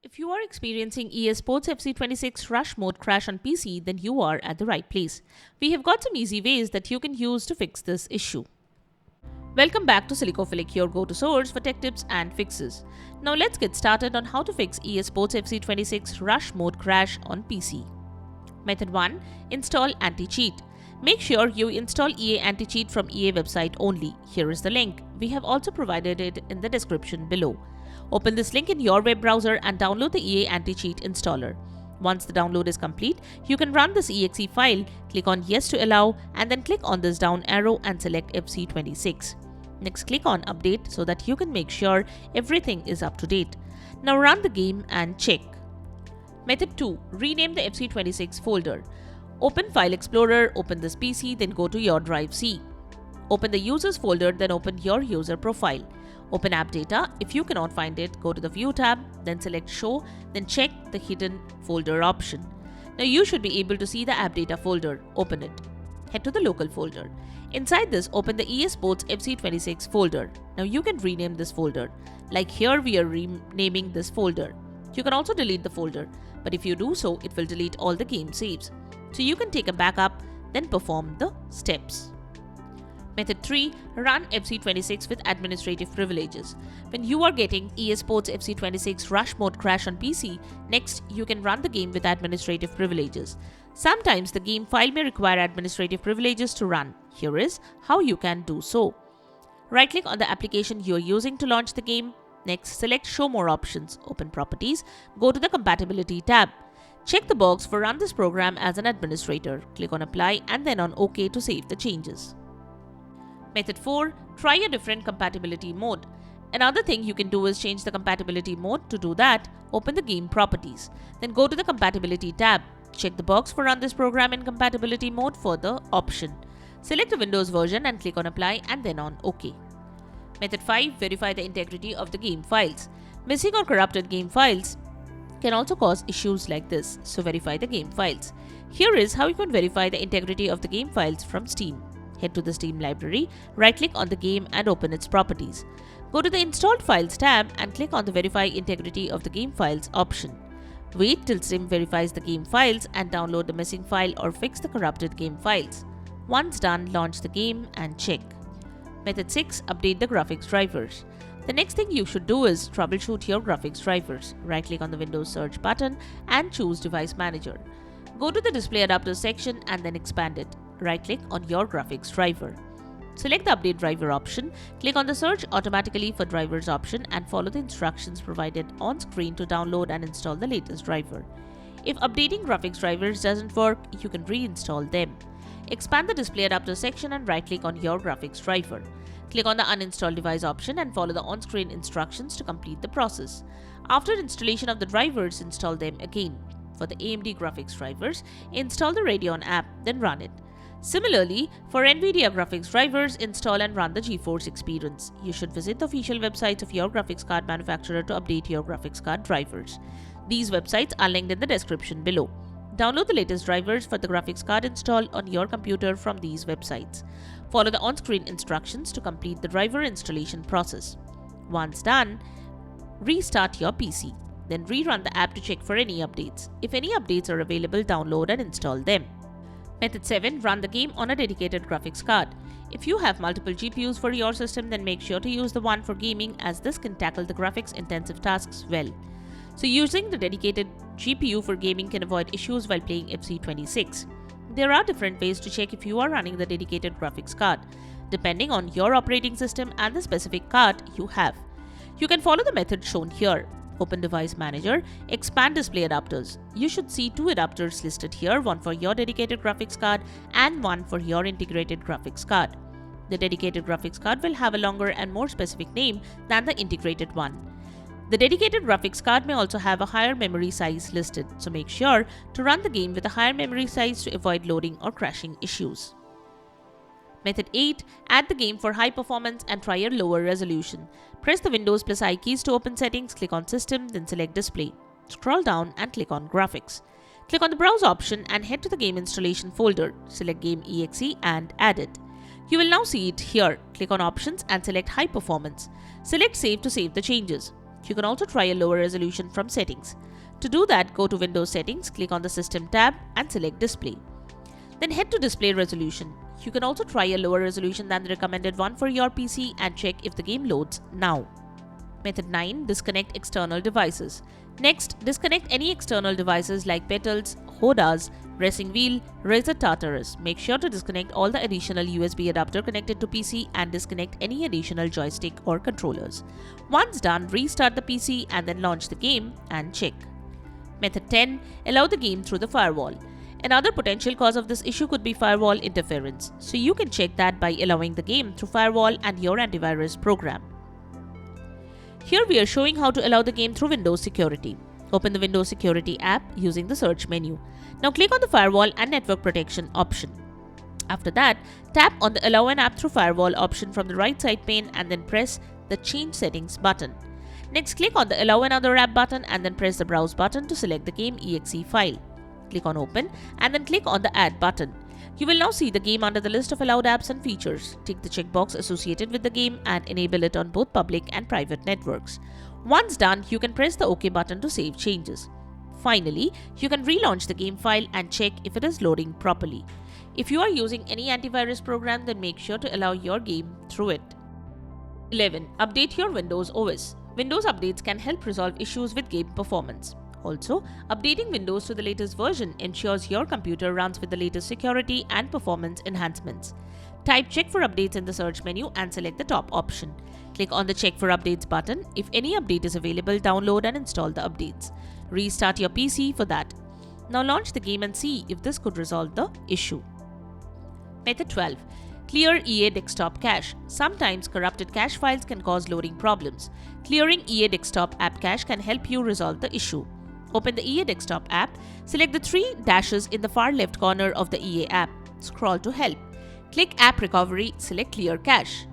If you are experiencing EA Sports FC26 Rush Mode crash on PC, then you are at the right place. We have got some easy ways that you can use to fix this issue. Welcome back to Silicophilic, your go-to source for tech tips and fixes. Now let's get started on how to fix EA Sports FC26 Rush Mode crash on PC. Method 1. Install anti-cheat. Make sure you install EA anti-cheat from EA website only. Here is the link. We have also provided it in the description below. Open this link in your web browser and download the EA anti-cheat installer. Once the download is complete, you can run this exe file, click on Yes to allow, and then click on this down arrow and select FC26. Next, click on Update so that you can make sure everything is up to date. Now run the game and check. Method 2. Rename the FC26 folder. Open File Explorer, open this PC, then go to your drive C. Open the Users folder, then open your user profile. Open App Data. If you cannot find it, go to the View tab, then select Show, then check the Hidden Folder option. Now you should be able to see the App Data folder. Open it. Head to the local folder. Inside this, open the EA Sports FC26 folder. Now you can rename this folder. Like here, we are renaming this folder. You can also delete the folder, but if you do so, it will delete all the game saves. So you can take a backup, then perform the steps. Method 3. Run FC26 with administrative privileges. When you are getting EA Sports FC26 Rush Mode crash on PC, next you can run the game with administrative privileges. Sometimes the game file may require administrative privileges to run. Here is how you can do so. Right-click on the application you are using to launch the game. Next, select Show More options. Open Properties. Go to the Compatibility tab. Check the box for Run this program as an administrator. Click on Apply and then on OK to save the changes. Method 4. Try a different compatibility mode. Another thing you can do is change the compatibility mode. To do that, open the game properties. Then go to the Compatibility tab. Check the box for Run this program in compatibility mode for the option. Select the Windows version and click on Apply and then on OK. Method 5. Verify the integrity of the game files. Missing or corrupted game files can also cause issues like this, so verify the game files. Here is how you can verify the integrity of the game files from Steam. Head to the Steam library, right-click on the game and open its properties. Go to the Installed Files tab and click on the Verify Integrity of the Game Files option. Wait till Steam verifies the game files and download the missing file or fix the corrupted game files. Once done, launch the game and check. Method 6. Update the graphics drivers. The next thing you should do is troubleshoot your graphics drivers. Right-click on the Windows search button and choose Device Manager. Go to the Display Adapters section and then expand it. Right-click on your graphics driver. Select the Update Driver option, click on the Search Automatically for Drivers option and follow the instructions provided on screen to download and install the latest driver. If updating graphics drivers doesn't work, you can reinstall them. Expand the Display Adapter section and right-click on your graphics driver. Click on the Uninstall Device option and follow the on-screen instructions to complete the process. After installation of the drivers, install them again. For the AMD graphics drivers, install the Radeon app, then run it. Similarly, for NVIDIA graphics drivers, install and run the GeForce Experience. You should visit the official websites of your graphics card manufacturer to update your graphics card drivers. These websites are linked in the description below. Download the latest drivers for the graphics card install on your computer from these websites. Follow the on-screen instructions to complete the driver installation process. Once done, restart your PC. Then rerun the app to check for any updates. If any updates are available, download and install them. Method 7. Run the game on a dedicated graphics card. If you have multiple GPUs for your system, then make sure to use the one for gaming, as this can tackle the graphics-intensive tasks well. So using the dedicated GPU for gaming can avoid issues while playing FC26. There are different ways to check if you are running the dedicated graphics card, depending on your operating system and the specific card you have. You can follow the method shown here. Open Device Manager, expand Display Adapters. You should see two adapters listed here, one for your dedicated graphics card and one for your integrated graphics card. The dedicated graphics card will have a longer and more specific name than the integrated one. The dedicated graphics card may also have a higher memory size listed, so make sure to run the game with a higher memory size to avoid loading or crashing issues. Method 8. Add the game for high performance and try a lower resolution. Press the Windows plus I keys to open settings, click on System, then select Display. Scroll down and click on Graphics. Click on the Browse option and head to the game installation folder. Select Game EXE and add it. You will now see it here. Click on Options and select High Performance. Select Save to save the changes. You can also try a lower resolution from settings. To do that, go to Windows Settings, click on the System tab and select Display. Then head to Display Resolution. You can also try a lower resolution than the recommended one for your PC and check if the game loads now. Method 9. Disconnect external devices. Next, disconnect any external devices like Petals, Hodas, Racing Wheel, Razer Tartarus. Make sure to disconnect all the additional USB adapter connected to PC and disconnect any additional joystick or controllers. Once done, restart the PC and then launch the game and check. Method 10. Allow the game through the firewall. Another potential cause of this issue could be firewall interference, so you can check that by allowing the game through firewall and your antivirus program. Here we are showing how to allow the game through Windows Security. Open the Windows Security app using the search menu. Now click on the Firewall and Network Protection option. After that, tap on the Allow an app through firewall option from the right side pane and then press the Change Settings button. Next, click on the Allow another app button and then press the Browse button to select the game exe file. Click on Open and then click on the Add button. You will now see the game under the list of allowed apps and features. Tick the checkbox associated with the game and enable it on both public and private networks. Once done, you can press the OK button to save changes. Finally, you can relaunch the game file and check if it is loading properly. If you are using any antivirus program, then make sure to allow your game through it. 11. Update your Windows OS. Windows updates can help resolve issues with game performance. Also, updating Windows to the latest version ensures your computer runs with the latest security and performance enhancements. Type Check for Updates in the search menu and select the top option. Click on the Check for Updates button. If any update is available, download and install the updates. Restart your PC for that. Now launch the game and see if this could resolve the issue. Method 12. Clear EA Desktop Cache. Sometimes corrupted cache files can cause loading problems. Clearing EA Desktop App Cache can help you resolve the issue. Open the EA Desktop app, select the three dashes in the far left corner of the EA app. Scroll to Help. Click App Recovery, select Clear Cache.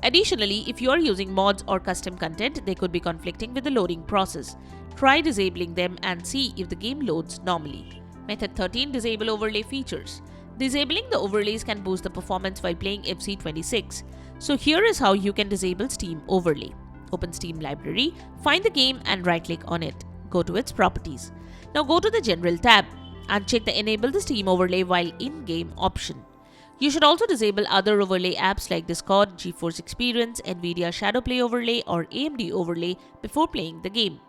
Additionally, if you are using mods or custom content, they could be conflicting with the loading process. Try disabling them and see if the game loads normally. Method 13. Disable Overlay Features. Disabling the overlays can boost the performance while playing FC26. So here is how you can disable Steam Overlay. Open Steam Library, find the game and right-click on it. Go to its properties. Now go to the General tab and check the Enable the Steam Overlay while in-game option. You should also disable other overlay apps like Discord, GeForce Experience, Nvidia Shadowplay Overlay or AMD Overlay before playing the game.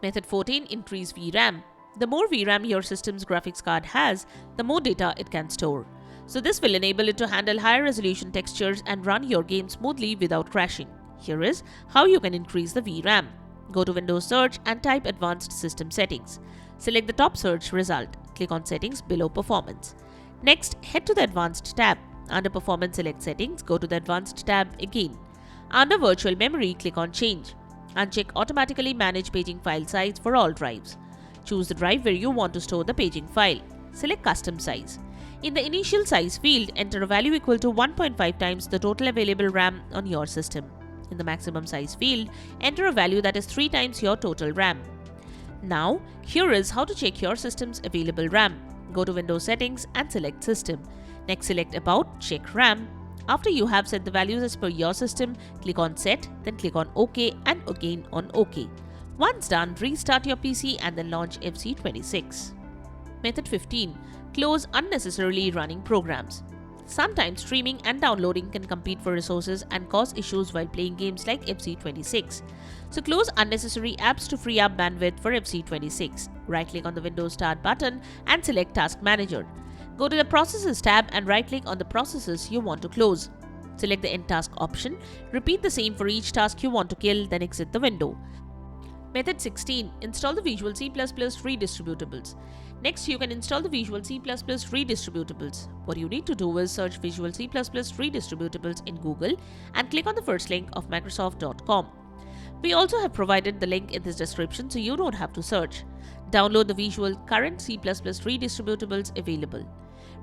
Method 14. Increase VRAM. The more VRAM your system's graphics card has, the more data it can store. So this will enable it to handle higher resolution textures and run your game smoothly without crashing. Here is how you can increase the VRAM. Go to Windows Search and type Advanced System Settings. Select the top search result. Click on Settings below Performance. Next, head to the Advanced tab. Under Performance, select Settings. Go to the Advanced tab again. Under Virtual Memory, click on Change. Uncheck Automatically Manage Paging File Size for all drives. Choose the drive where you want to store the paging file. Select Custom Size. In the Initial Size field, enter a value equal to 1.5 times the total available RAM on your system. In the Maximum Size field, enter a value that is 3 times your total RAM. Now, here is how to check your system's available RAM. Go to Windows Settings and select System. Next, select About, check RAM. After you have set the values as per your system, click on Set, then click on OK and again on OK. Once done, restart your PC and then launch FC26. Method 15. Close unnecessarily running programs. Sometimes streaming and downloading can compete for resources and cause issues while playing games like FC26. So close unnecessary apps to free up bandwidth for FC26. Right-click on the Windows Start button and select Task Manager. Go to the Processes tab and right-click on the processes you want to close. Select the End Task option. Repeat the same for each task you want to kill, then exit the window. Method 16. Install the Visual C++ redistributables. Next, you can install the Visual C++ redistributables. What you need to do is search Visual C++ redistributables in Google and click on the first link of Microsoft.com. We also have provided the link in this description so you don't have to search. Download the Visual current C++ redistributables available.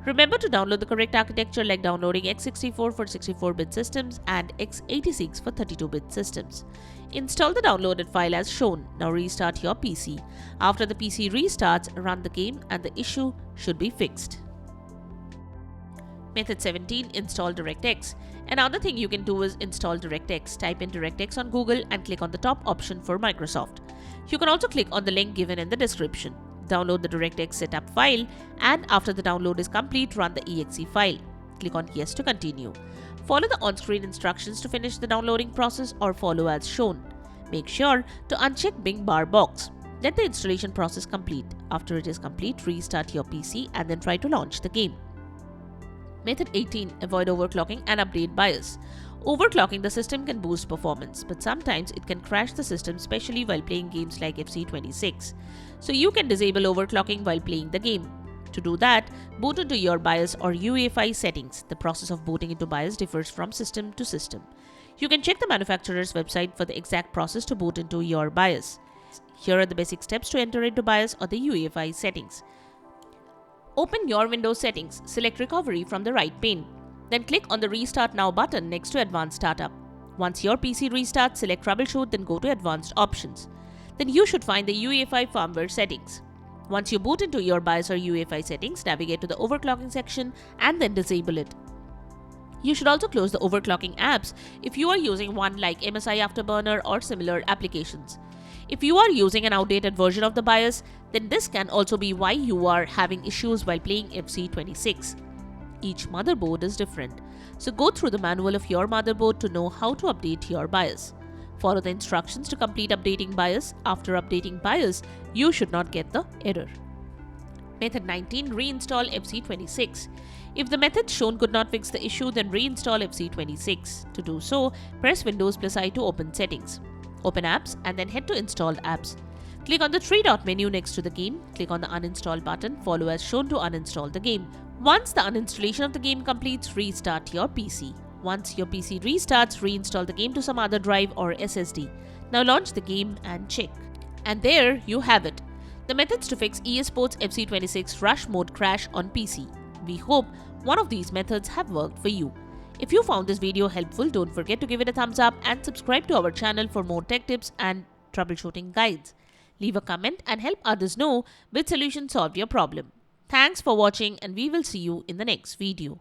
Remember to download the correct architecture like downloading x64 for 64-bit systems and x86 for 32-bit systems. Install the downloaded file as shown. Now restart your PC. After the PC restarts, run the game and the issue should be fixed. Method 17. Install DirectX. Another thing you can do is install DirectX. Type in DirectX on Google and click on the top option for Microsoft. You can also click on the link given in the description. Download the DirectX setup file, and after the download is complete, run the exe file. Click on Yes to continue. Follow the on-screen instructions to finish the downloading process or follow as shown. Make sure to uncheck Bing bar box. Let the installation process complete. After it is complete, restart your PC and then try to launch the game. Method 18. Avoid overclocking and update BIOS. Overclocking the system can boost performance, but sometimes it can crash the system, especially while playing games like FC26. So you can disable overclocking while playing the game. To do that, boot into your BIOS or UEFI settings. The process of booting into BIOS differs from system to system. You can check the manufacturer's website for the exact process to boot into your BIOS. Here are the basic steps to enter into BIOS or the UEFI settings. Open your Windows settings, select Recovery from the right pane. Then click on the Restart Now button next to Advanced Startup. Once your PC restarts, select Troubleshoot, then go to Advanced Options. Then you should find the UEFI firmware settings. Once you boot into your BIOS or UEFI settings, navigate to the overclocking section and then disable it. You should also close the overclocking apps if you are using one like MSI Afterburner or similar applications. If you are using an outdated version of the BIOS, then this can also be why you are having issues while playing FC26. Each motherboard is different, so go through the manual of your motherboard to know how to update your BIOS. Follow the instructions to complete updating BIOS. After updating BIOS, you should not get the error. Method 19. Reinstall FC26. If the method shown could not fix the issue, then reinstall FC26. To do so, press Windows+I to open Settings. Open Apps and then head to Installed Apps. Click on the three-dot menu next to the game. Click on the Uninstall button. Follow as shown to uninstall the game. Once the uninstallation of the game completes, restart your PC. Once your PC restarts, reinstall the game to some other drive or SSD. Now launch the game and check. And there you have it. The methods to fix eSports FC26 Rush Mode crash on PC. We hope one of these methods have worked for you. If you found this video helpful, don't forget to give it a thumbs up and subscribe to our channel for more tech tips and troubleshooting guides. Leave a comment and help others know which solution solved your problem. Thanks for watching, and we will see you in the next video.